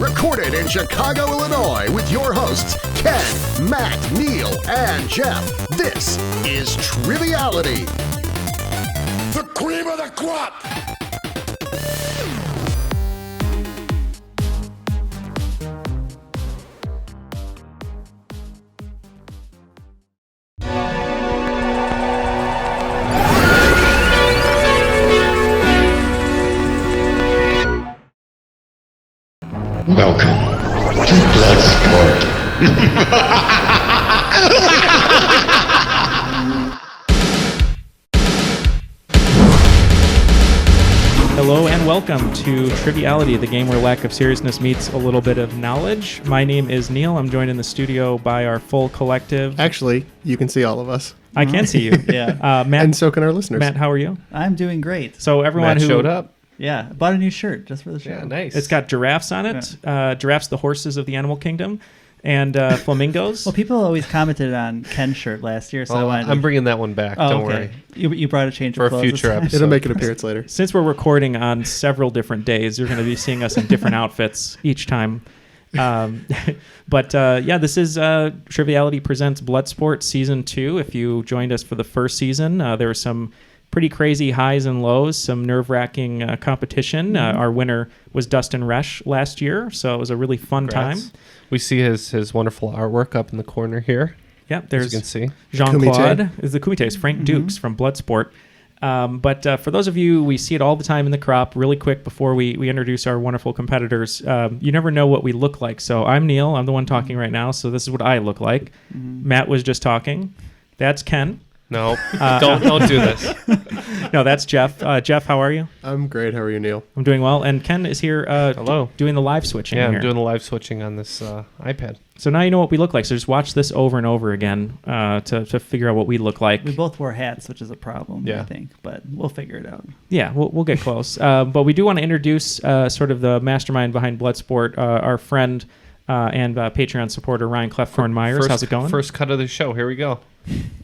Recorded in Chicago, Illinois with your hosts, Ken, Matt, Neal, and Jeff. This is Triviality. The cream of the crop! Welcome to Bloodsport. Hello and welcome to Triviality, the game where lack of seriousness meets a little bit of knowledge. My name is Neal. I'm joined in the studio by our full collective. Actually, you can see all of us. I can see you. Yeah. Matt, And so can our listeners. Matt, how are you? I'm doing great. So everyone Matt who showed up. Yeah, I bought a new shirt just for the show. Yeah, nice. It's got giraffes on it. Giraffes, the horses of the animal kingdom, and flamingos. Well, people always commented on Ken's shirt last year, so I wanted I'm bringing that one back. Don't worry. You brought a change For of a clothes future this time? episode. It'll make an appearance later. Since we're recording on several different days, you're going to be seeing us in different outfits each time. This is Triviality Presents Bloodsport Season 2. If you joined us for the first season, there were some pretty crazy highs and lows, some nerve-wracking competition. Our winner was Dustin Resch last year, so it was a really fun time. We see his wonderful artwork up in the corner here. Yep, As there's you can see. Jean-Claude is the Kumites, Frank Dukes from Bloodsport. For those of you, we see it all the time in the crop. Really quick before we introduce our wonderful competitors, you never know what we look like. So I'm Neal. I'm the one talking right now. So this is what I look like. Matt was just talking. That's Ken. No, don't do this. No, that's Jeff. Jeff, how are you? I'm great. How are you, Neal? I'm doing well. And Ken is here Hello. doing the live switching Yeah, here. I'm doing the live switching on this iPad. So now you know what we look like. So just watch this over and over again to figure out what we look like. We both wore hats, which is a problem, Yeah. I think, but we'll figure it out. Yeah, we'll get close. But we do want to introduce sort of the mastermind behind Bloodsport, our friend and Patreon supporter, Ryan Kloefkorn Meyers. How's it going? First cut of the show. Here we go.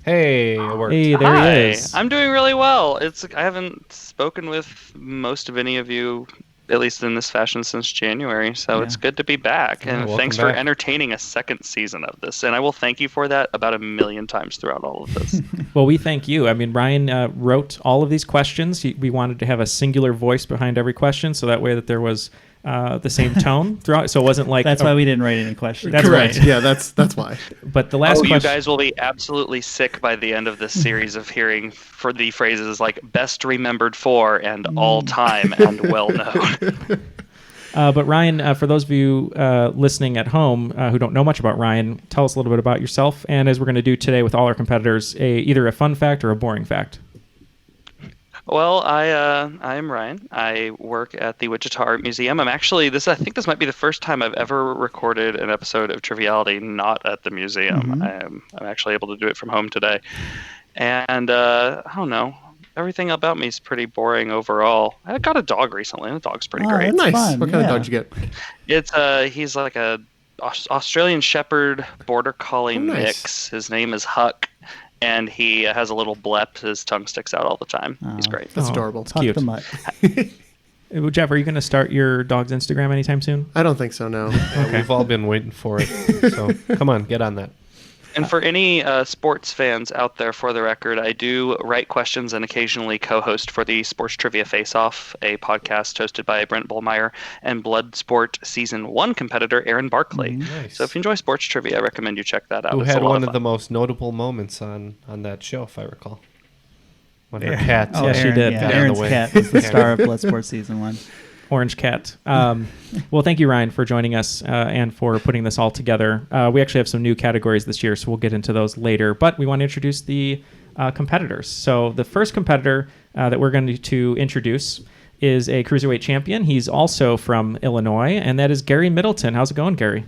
Hey, it worked. Hey, there Hi, he is. I'm doing really well. I haven't spoken with most of any of you, at least in this fashion, since January, so it's good to be back. Yeah, And welcome thanks for back. entertaining a second season of this. And I will thank you for that about 1,000,000 times throughout all of this. Well, we thank you. I mean, Ryan wrote all of these questions. We wanted to have a singular voice behind every question, so that way that there was the same tone throughout. So it wasn't like That's why we didn't write any questions. That's Correct. right. Yeah, that's why. But the last You question. guys will be absolutely sick by the end of this series of hearing for the phrases like best remembered for and all time and well known. But Ryan, for those of you listening at home who don't know much about Ryan, tell us a little bit about yourself. And as we're going to do today with all our competitors, either a fun fact or a boring fact. Well, I am Ryan. I work at the Wichita Art Museum. I think this might be the first time I've ever recorded an episode of Triviality not at the museum. I'm actually able to do it from home today. And I don't know. Everything about me is pretty boring overall. I got a dog recently, and the dog's pretty great. Nice. fun, What kind of yeah. dog did you get? It's he's like a Australian Shepherd Border Collie Oh, nice. mix. His name is Huck, and he has a little blep. His tongue sticks out all the time. He's great. That's Oh. adorable. Talk cute. the mutt. Jeff, are you going to start your dog's Instagram anytime soon? I don't think so, no. Yeah, we've all been waiting for it. So come on, get on that. And for any sports fans out there, for the record, I do write questions and occasionally co-host for the Sports Trivia Face-Off, a podcast hosted by Brent Bullmeyer and Bloodsport Season 1 competitor Aaron Barkley. Nice. So if you enjoy sports trivia, I recommend you check that out. Who It's a had lot one of fun. the most notable moments on that show, if I recall. When her cat. Yeah, she did. Yeah, Got out of the Aaron's way. cat was the star of Bloodsport Season 1. Orange Cat. Well, thank you, Ryan, for joining us and for putting this all together. We actually have some new categories this year, so we'll get into those later. But we want to introduce the competitors. So the first competitor that we're going to introduce is a cruiserweight champion. He's also from Illinois, and that is Gary Middleton. How's it going, Gary?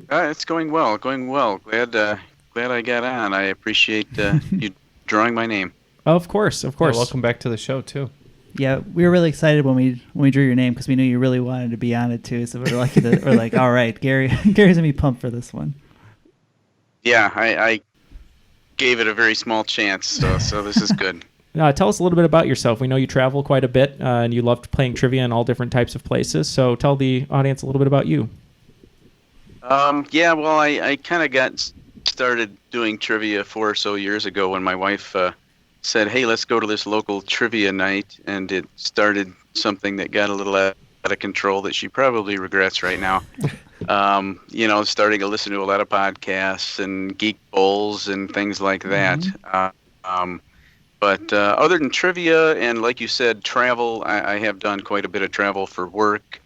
It's going well. Glad I got on. I appreciate you drawing my name. Of course. Yeah, welcome back to the show, too. Yeah, we were really excited when we drew your name because we knew you really wanted to be on it too. So we're like, all right, Gary's gonna be pumped for this one. Yeah, I gave it a very small chance, so this is good. Tell us a little bit about yourself. We know you travel quite a bit, and you loved playing trivia in all different types of places. So tell the audience a little bit about you. Yeah, well, I kind of got started doing trivia 4 or so years ago when my wife said, hey, let's go to this local trivia night, and it started something that got a little out of control that she probably regrets right now. Starting to listen to a lot of podcasts and geek bowls and things like that. But other than trivia and, like you said, travel, I have done quite a bit of travel for work.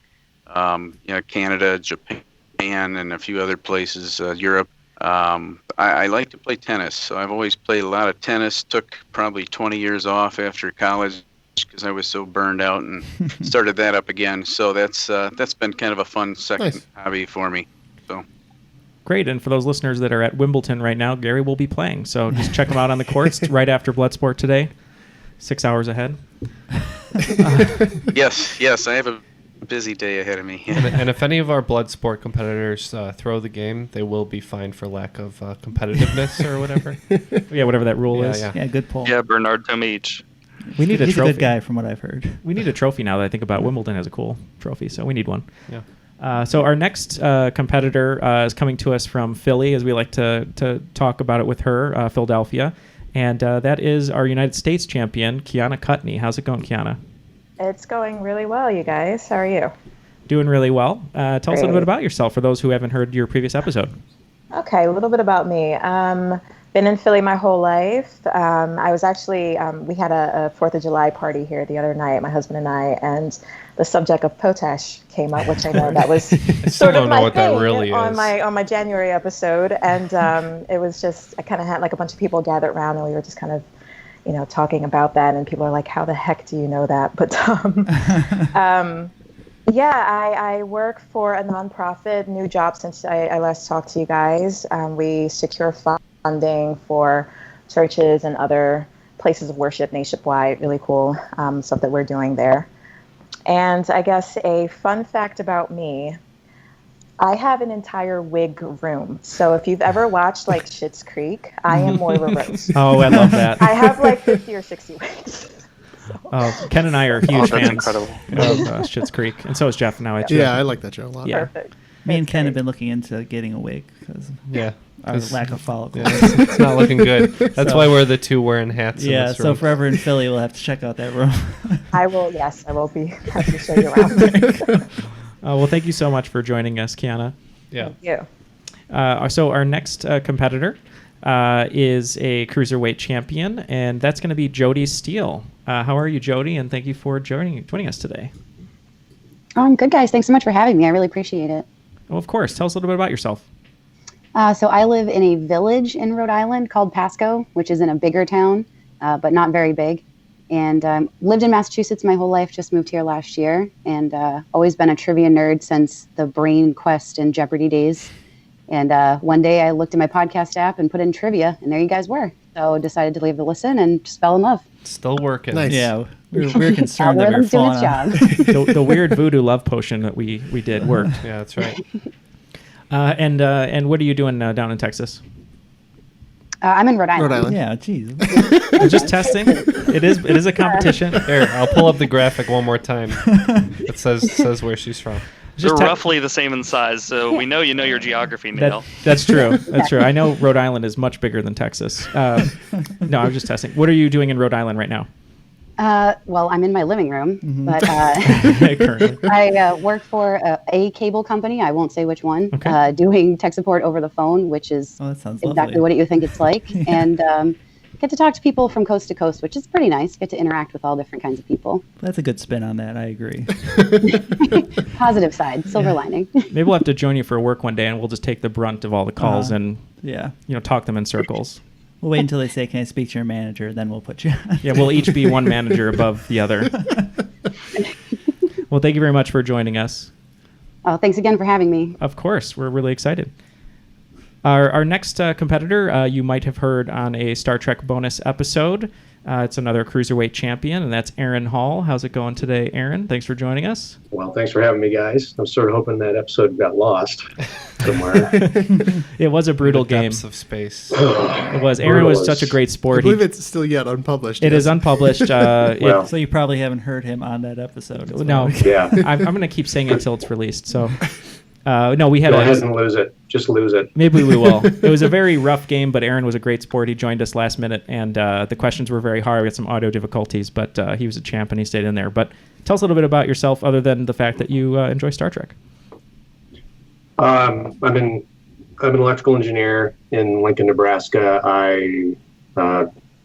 Canada, Japan, and a few other places, Europe. I like to play tennis, so I've always played a lot of tennis. Took probably 20 years off after college because I was so burned out, and started that up again. So that's been kind of a fun second hobby for me. So great. And for those listeners that are at Wimbledon right now, Gary will be playing. So just check him out on the courts right after Bloodsport today, 6 hours ahead. Yes, I have a busy day ahead of me. And if any of our Bloodsport competitors throw the game, they will be fined for lack of competitiveness or whatever. Yeah, whatever that rule is. Yeah, good pull. Yeah, Bernard Tomic. We need a He's trophy. a good guy from what I've heard. We need a trophy now that I think about. Wimbledon has a cool trophy, so we need one. Yeah. So our next competitor is coming to us from Philly, as we like to talk about it with her, Philadelphia. And that is our United States champion, Keyana Kutney. How's it going, Kiana? It's going really well, you guys. How are you? Doing really well. Tell us a little bit about yourself for those who haven't heard your previous episode. Okay, a little bit about me. Been in Philly my whole life. I was actually, we had a 4th of July party here the other night, my husband and I, and the subject of potash came up, which I know that was sort of my thing really on my January episode. And it was just, I kind of had like a bunch of people gathered around, and we were just kind of, talking about that, and people are like, how the heck do you know that? But I work for a nonprofit, new job since I last talked to you guys. We secure funding for churches and other places of worship nationwide. Really cool stuff that we're doing there. And I guess a fun fact about me, I have an entire wig room. So if you've ever watched like Schitt's Creek, I am Moira Rose. Oh, I love that. I have like 50 or 60 wigs. Oh, Ken and I are huge fans incredible. of Schitt's Creek, and so is Jeff now. Yeah, I like that show a lot. Yeah. Perfect. Me and Ken have been looking into getting a wig because our lack of follicles. Yeah, it's not looking good. That's why we're the two wearing hats in this room. So forever in Philly, we'll have to check out that room. I will be happy to show you around. Well, thank you so much for joining us, Kiana. Yeah. Thank you. So our next competitor is a cruiserweight champion, and that's going to be Jodie Steele. How are you, Jodi? And thank you for joining us today. I'm good, guys. Thanks so much for having me. I really appreciate it. Well, of course. Tell us a little bit about yourself. So I live in a village in Rhode Island called Pasco, which is in a bigger town, but not very big. And lived in Massachusetts my whole life, just moved here last year, and always been a trivia nerd since the Brain Quest and Jeopardy days. And one day I looked at my podcast app and put in trivia, and there you guys were. So decided to leave the listen and just fell in love. Still working. Nice. Yeah, we're concerned that we're Algorithm's doing falling its off. job. The weird voodoo love potion that we did worked. Yeah, that's right. And what are you doing down in Texas? I'm in Rhode Island. Rhode Island. Yeah, geez. Just testing. It is a competition. Here, I'll pull up the graphic one more time. It says where she's from. They're roughly the same in size, so we know you know your geography, Neal. That's true. That's true. I know Rhode Island is much bigger than Texas. No, I was just testing. What are you doing in Rhode Island right now? Well, I'm in my living room, but Currently. I work for a cable company. I won't say which one. Okay. Doing tech support over the phone, which is Oh, that sounds exactly lovely. what you think it's like. And get to talk to people from coast to coast, which is pretty nice. Get to interact with all different kinds of people. That's a good spin on that. I agree. Positive side, silver lining. Maybe we'll have to join you for work one day, and we'll just take the brunt of all the calls and Yeah. talk them in circles. We'll wait until they say, "Can I speak to your manager?" Then we'll put you on. Yeah, we'll each be one manager above the other. Well, thank you very much for joining us. Oh, thanks again for having me. Of course, we're really excited. Our next competitor, you might have heard on a Star Trek bonus episode. It's another cruiserweight champion, and that's Aaron Hall. How's it going today, Aaron? Thanks for joining us. Well, thanks for having me, guys. I'm sort of hoping that episode got lost somewhere. It was a brutal game. Depths of space. It was. Aaron was such a great I sport. believe it's still yet unpublished. It is unpublished. Well, So you probably haven't heard him on that episode. as No, well. yeah. I'm going to keep saying it until it's released. So, no, we had Go ahead and lose it. Just lose it. Maybe we will. It was a very rough game, but Aaron was a great sport. He joined us last minute, and the questions were very hard. We had some audio difficulties, but he was a champ, and he stayed in there. But tell us a little bit about yourself, other than the fact that you enjoy Star Trek. I'm an electrical engineer in Lincoln, Nebraska. I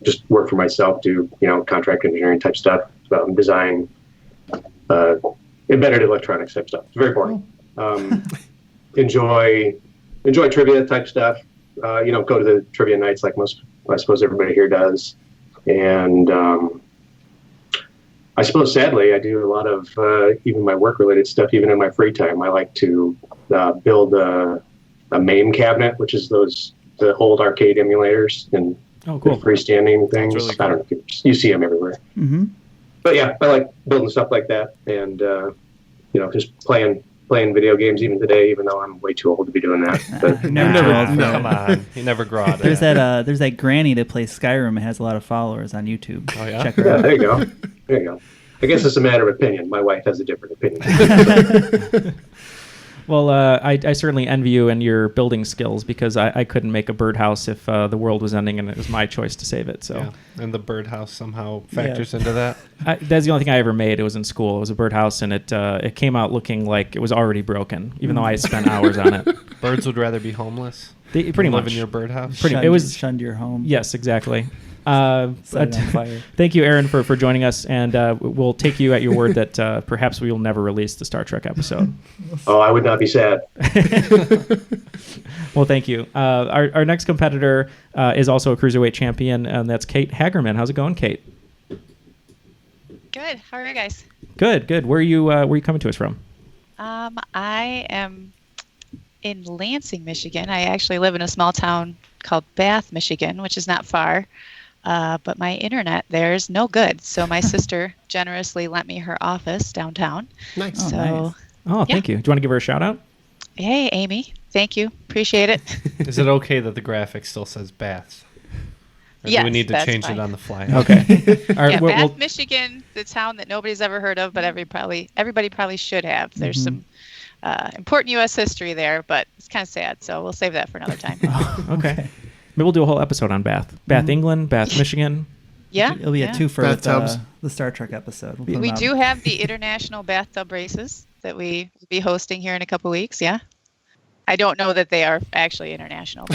just work for myself, do contract engineering type stuff, design, embedded electronics type stuff. It's very boring. Enjoy trivia type stuff. Go to the trivia nights like I suppose everybody here does. And I suppose sadly I do a lot of even my work related stuff even in my free time. I like to build a MAME cabinet, which is the old arcade emulators and Oh, cool. the freestanding things. really cool. I don't know, you see them everywhere. Mm-hmm. But yeah, I like building stuff like that, and just playing video games even today, even though I'm way too old to be doing that. But Come on. You never grow out of There's that. there's that granny that plays Skyrim and has a lot of followers on YouTube. Oh, yeah? Check her yeah, out. there you go. There you go. I guess it's a matter of opinion. My wife has a different opinion. Well, I certainly envy you and your building skills, because I couldn't make a birdhouse if the world was ending and it was my choice to save it. So Yeah. And the birdhouse somehow factors into that. that's the only thing I ever made. It was in school. It was a birdhouse, and it came out looking like it was already broken, even though I spent hours on it. Birds would rather be homeless. They, pretty live much. in your birdhouse. Shunned your home. Yes, exactly. Set it on fire. Thank you, Aaron, for joining us, and we'll take you at your word that perhaps we will never release the Star Trek episode. Oh, I would not be sad. Well, thank you. Our next competitor is also a cruiserweight champion, and that's Kate Hagerman. How's it going, Kate? Good. How are you guys? Good. Where are you coming to us from? I am in Lansing, Michigan. I actually live in a small town called Bath, Michigan, which is not far. But my internet there is no good. So my sister generously lent me her office downtown. Nice. So, nice. Oh, thank you. Do you want to give her a shout out? hey, Amy. Thank you. Appreciate it. Is it okay that the graphic still says Bath? Or do Yes, we need to that's change fine. it on the fly? Okay. All right. Yeah, we'll- Bath, Michigan, the town that nobody's ever heard of, but everybody probably should have. There's some important U.S. history there, but it's kind of sad. So we'll save that for another time. okay. Maybe we'll do a whole episode on Bath. Bath, England, Bath, Michigan. Yeah. It'll be a twofer with Bathtubs. the Star Trek episode. We'll put We them do out. have the international bathtub races that we will be hosting here in a couple weeks. Yeah. I don't know that they are actually international.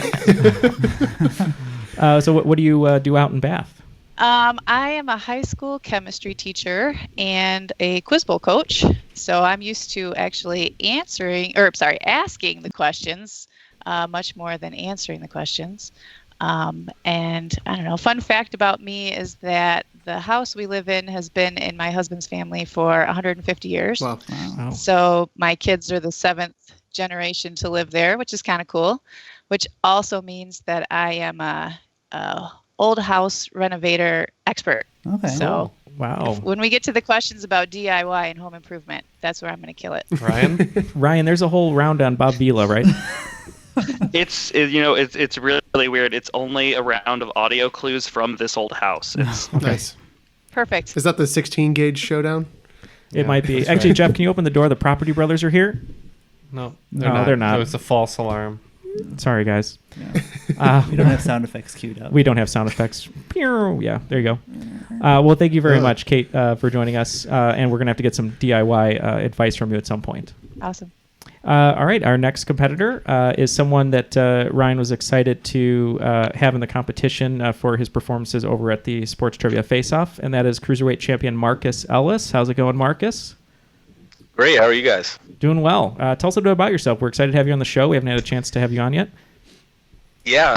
So what do you do out in Bath? I am a high school chemistry teacher and a quiz bowl coach. So I'm used to actually asking the questions much more than answering the questions. And I don't know, fun fact about me is that the house we live in has been in my husband's family for 150 years. Wow. Wow. So my kids are the 7th generation to live there, which is kind of cool, which also means that I am a old house renovator expert. Okay. So Wow. when we get to the questions about DIY and home improvement, that's where I'm going to kill it. Ryan, there's a whole round on Bob Vila, right? It's really weird. It's only a round of audio clues from this old house. It's Nice. Perfect. Is that the 16 gauge showdown? It might be. that's Actually, right. Jeff, can you open the door? The Property Brothers are here. No, No, they're not. It was a false alarm. Sorry, guys. We don't have sound effects queued up. We don't have sound effects. Pew! Yeah, there you go. Well, thank you very much, Kate, for joining us. And we're going to have to get some DIY advice from you at some point. Awesome. All right, our next competitor is someone that Ryan was excited to have in the competition for his performances over at the Sports Trivia Face-Off, and that is Cruiserweight champion Markkus Ellis. How's it going, Markkus? Great. How are you guys? Doing well. Tell us a bit about yourself. We're excited to have you on the show. We haven't had a chance to have you on yet. Yeah,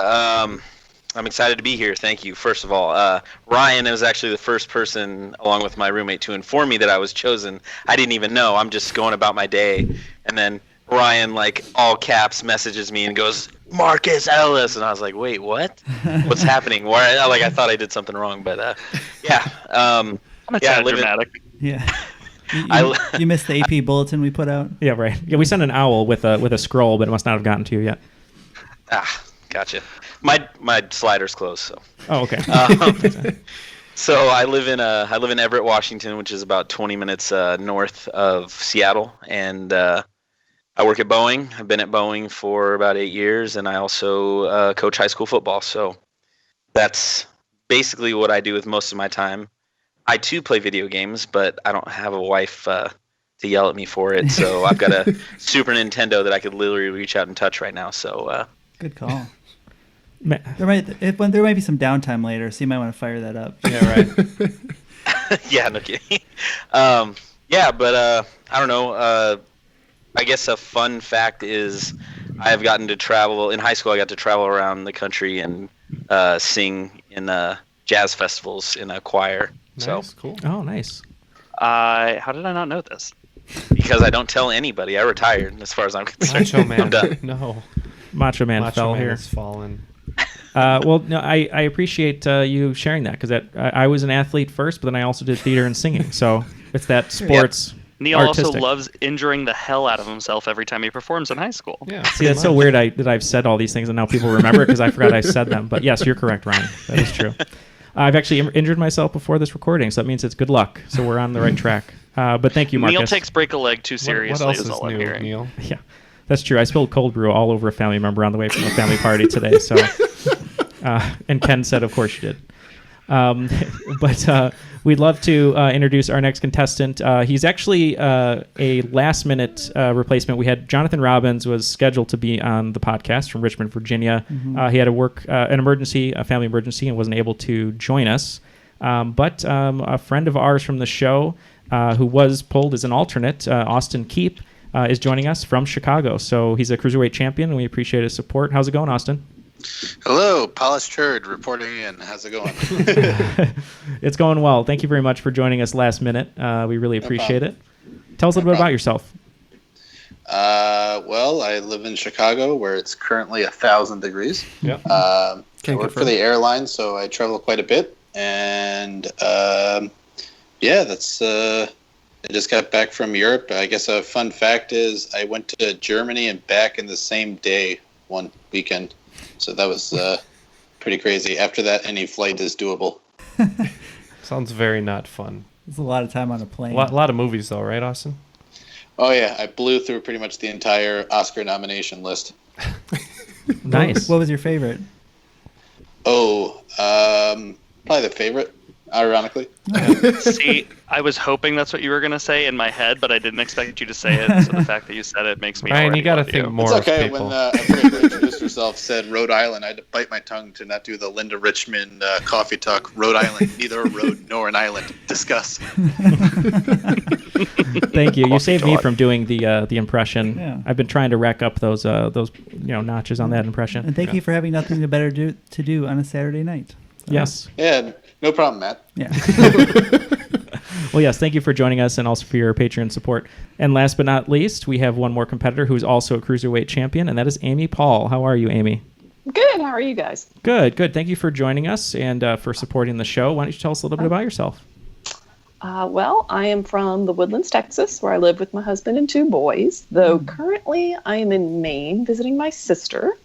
I'm excited to be here. Thank you. First of all, Ryan was actually the first person, along with my roommate, to inform me that I was chosen. I didn't even know. I'm just going about my day, and then Ryan, like all caps, messages me and goes, Markkus Ellis, and I was like, wait, what? What's happening? Why? Like I thought I did something wrong, but yeah. I'm dramatic. Yeah. You missed the AP bulletin we put out. Yeah, right. Yeah, we sent an owl with a scroll, but it must not have gotten to you yet. Gotcha. My slider's closed, so. Oh, okay. So I live in Everett, Washington, which is about 20 minutes north of Seattle, and I work at Boeing. I've been at Boeing for about 8 years, and I also coach high school football. So that's basically what I do with most of my time. I too play video games, but I don't have a wife to yell at me for it. So I've got a Super Nintendo that I could literally reach out and touch right now. So good call. There might be some downtime later, so you might want to fire that up. Yeah, right. Yeah, no kidding. Yeah, but I don't know. I guess a fun fact is I've gotten to travel in high school. I got to travel around the country and sing in jazz festivals in a choir. Nice, cool. Oh, nice. How did I not know this? Because I don't tell anybody. I retired, as far as I'm concerned. Macho Man. I'm done. No. Macho Man fell Man here. has fallen. Well, no, I appreciate you sharing that because I was an athlete first, but then I also did theater and singing. So it's that sports. Neal artistic. also loves injuring the hell out of himself every time he performs in high school. Yeah. See, that's so weird that I've said all these things and now people remember it because I forgot I said them. But yes, you're correct, Ryan. That is true. I've actually injured myself before this recording, so that means it's good luck. So we're on the right track. But thank you, Markkus. Neal takes break a leg too seriously. What else is all I'm new, hearing. Neal? Yeah, that's true. I spilled cold brew all over a family member on the way from a family party today. So, and Ken said, "Of course you did." But we'd love to introduce our next contestant. He's actually a last-minute replacement. We had Jonathan Robbins was scheduled to be on the podcast from Richmond, Virginia. Mm-hmm. He had to work a family emergency, and wasn't able to join us. But a friend of ours from the show, who was pulled as an alternate, Austin Keep, is joining us from Chicago. So he's a cruiserweight champion, and we appreciate his support. How's it going, Austin? Hello, Polished Turd reporting in. How's it going? It's going well. Thank you very much for joining us last minute. We really appreciate it. Tell us a little bit about yourself. Well, I live in Chicago where it's currently 1,000 degrees. Yep. I work for the airline, so I travel quite a bit. And yeah, that's. I just got back from Europe. I guess a fun fact is I went to Germany and back in the same day one weekend. So that was pretty crazy. After that, any flight is doable. Sounds very not fun. It's a lot of time on a plane. A lot of movies, though, right, Austin? Oh, yeah. I blew through pretty much the entire Oscar nomination list. Nice. What was your favorite? Oh, probably the favorite, ironically. See, I was hoping that's what you were going to say in my head, but I didn't expect you to say it. So the fact that you said it makes me. Ryan, you got to think more. It's okay. Of people. When I forget to introduce herself, said Rhode Island, I had to bite my tongue to not do the Linda Richmond coffee talk. Rhode Island, neither a road nor an island. Discuss. Thank you. You saved me from doing the impression. Yeah. I've been trying to rack up those notches on that impression. And thank you for having nothing better to do on a Saturday night. Yes. Yeah, no problem, Matt. Yeah. Well, yes, thank you for joining us and also for your Patreon support. And last but not least, we have one more competitor who's also a cruiserweight champion, and that is Amy Paull. How are you, Amy? Good. How are you guys? Good. Thank you for joining us and for supporting the show. Why don't you tell us a little bit about yourself? Well, I am from the Woodlands, Texas, where I live with my husband and 2 boys, though currently I am in Maine visiting my sister,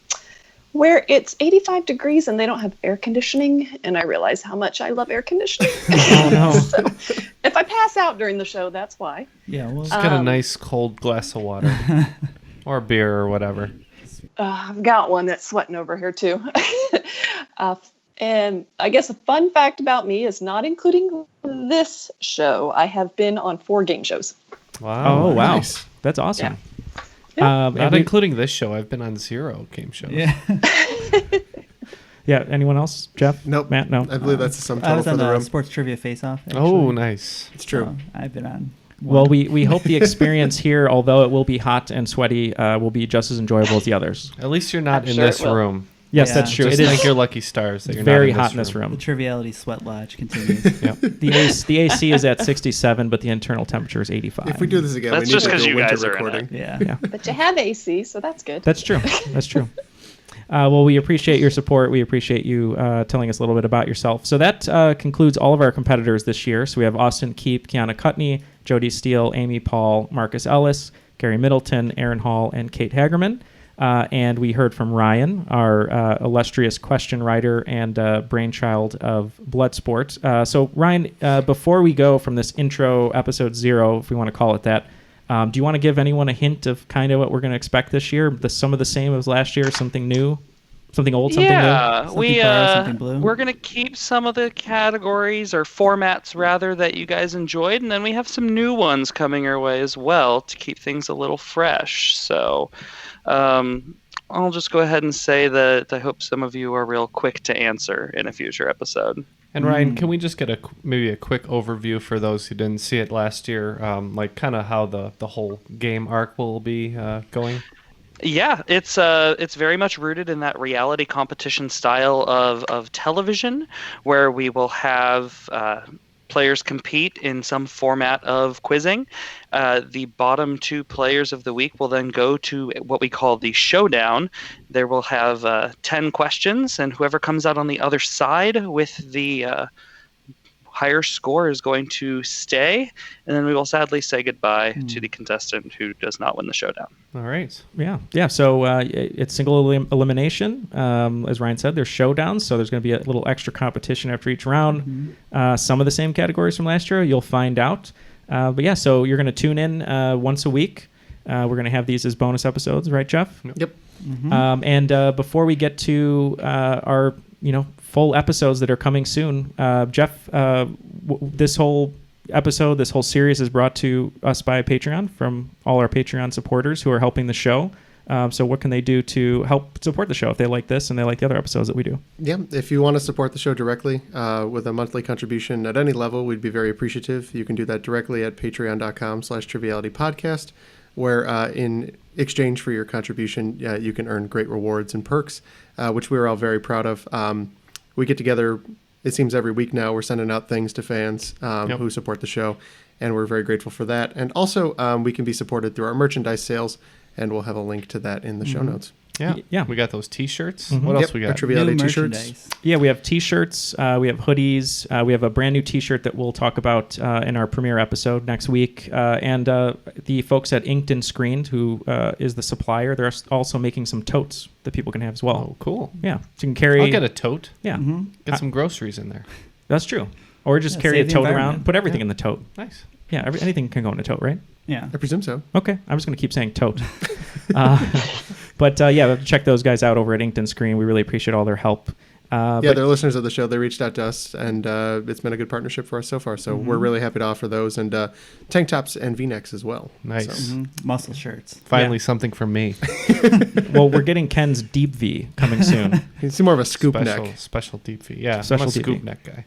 where it's 85 degrees and they don't have air conditioning, and I realize how much I love air conditioning. Oh, no. So if I pass out during the show, that's why. Yeah, well, Just get a nice cold glass of water or beer or whatever. I've got one that's sweating over here, too. And I guess a fun fact about me is not including this show. I have been on 4 game shows. Wow. Oh, wow. Nice. That's awesome. Yeah. Not including this show. I've been on 0 game shows. Yeah. Yeah. Anyone else? Jeff? Nope. Matt? No. I believe that's the sum I total was for on the the room. Sports Trivia Face-Off. Actually. Oh, nice. It's true. So I've been on. Well, we hope the experience here, although it will be hot and sweaty, will be just as enjoyable as the others. At least you're not I'm in sure this it will. room. Yes, that's true. Just It is thank your lucky stars that you're very not hot in this room. The Triviality sweat lodge continues. The AC is at 67, but the internal temperature is 85. If we do this again, That's we need just to 'cause do a you winter guys are in recording. Yeah. But you have AC, so that's good. That's true. That's true. Well, we appreciate your support. We appreciate you telling us a little bit about yourself. So that concludes all of our competitors this year. So we have Austin Keep, Keyana Kutney, Jodie Steele, Amy Paull, Markkus Ellis, Gary Middleton, Aaron Hall, and Kate Hagerman. And we heard from Ryan, our illustrious question writer and brainchild of Bloodsport. So Ryan, before we go from this intro episode 0, if we want to call it that, do you want to give anyone a hint of kind of what we're going to expect this year? Some of the same as last year, something new, something old, something new? Something We're going to keep some of the categories or formats rather that you guys enjoyed, and then we have some new ones coming our way as well to keep things a little fresh. So I'll just go ahead and say that I hope some of you are real quick to answer in a future episode. And Ryan, can we just get maybe a quick overview for those who didn't see it last year, like kind of how the whole game arc will be going? Yeah, it's very much rooted in that reality competition style of television, where we will have players compete in some format of quizzing. The bottom 2 players of the week will then go to what we call the showdown. There will have 10 questions, and whoever comes out on the other side with the higher score is going to stay, and then we will sadly say goodbye to the contestant who does not win the showdown. All right. Yeah. So it's single elimination. As Ryan said, there's showdowns, so there's going to be a little extra competition after each round. Some of the same categories from last year, you'll find out. But yeah, so you're going to tune in once a week. We're going to have these as bonus episodes, right, Jeff? Yep. And before we get to our full episodes that are coming soon, Jeff, this whole episode, this whole series is brought to us by Patreon from all our Patreon supporters who are helping the show. So what can they do to help support the show if they like this and they like the other episodes that we do? Yeah, if you want to support the show directly with a monthly contribution at any level, we'd be very appreciative. You can do that directly at patreon.com/trivialitypodcast, where in exchange for your contribution, you can earn great rewards and perks, which we're all very proud of. We get together, it seems every week now, we're sending out things to fans who support the show, and we're very grateful for that. And also, we can be supported through our merchandise sales, and we'll have a link to that in the show notes. Yeah. We got those T-shirts. What else we got? Our Triviality T-shirts. Yeah, we have T-shirts. We have hoodies. We have a brand new T-shirt that we'll talk about in our premiere episode next week. And the folks at Inked and Screened, who is the supplier, they're also making some totes that people can have as well. Oh, cool. Yeah, so you can carry. I'll get a tote. Yeah, Get some groceries in there. That's true. Or just carry a save the tote around. environment. Put everything in the tote. Nice. Yeah, anything can go in a tote, right? Yeah. I presume so. Okay, I'm just going to keep saying tote. But yeah, check those guys out over at Inked and Screen. We really appreciate all their help. They're listeners of the show. They reached out to us, and it's been a good partnership for us so far. So we're really happy to offer those, and tank tops and V-necks as well. Nice. So. Muscle shirts. Finally, something from me. Well, we're getting Ken's deep V coming soon. It's more of a scoop neck. Special deep V. Yeah, Special I'm a deep scoop V. neck guy.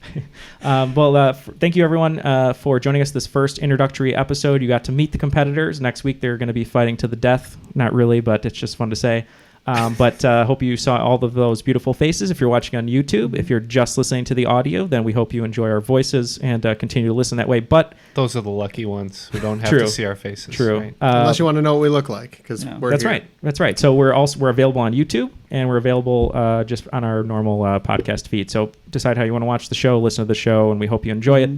Thank you everyone for joining us this first introductory episode. You got to meet the competitors. Next week they're going to be fighting to the death. Not really, but it's just fun to say. But hope you saw all of those beautiful faces if you're watching on YouTube. If you're just listening to the audio, then we hope you enjoy our voices and continue to listen that way. But those are the lucky ones who don't have True. to see our faces. True. Right? Unless you want to know what we look like, because we're That's here. right. That's right. So we're available on YouTube, and we're available just on our normal podcast feed. So decide how you want to watch the show, listen to the show, and we hope you enjoy it.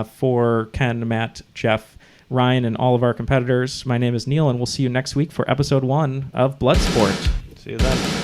For Ken, Matt, Jeff, Ryan, and all of our competitors, my name is Neal, and we'll see you next week for episode 1 of Bloodsport. See you then.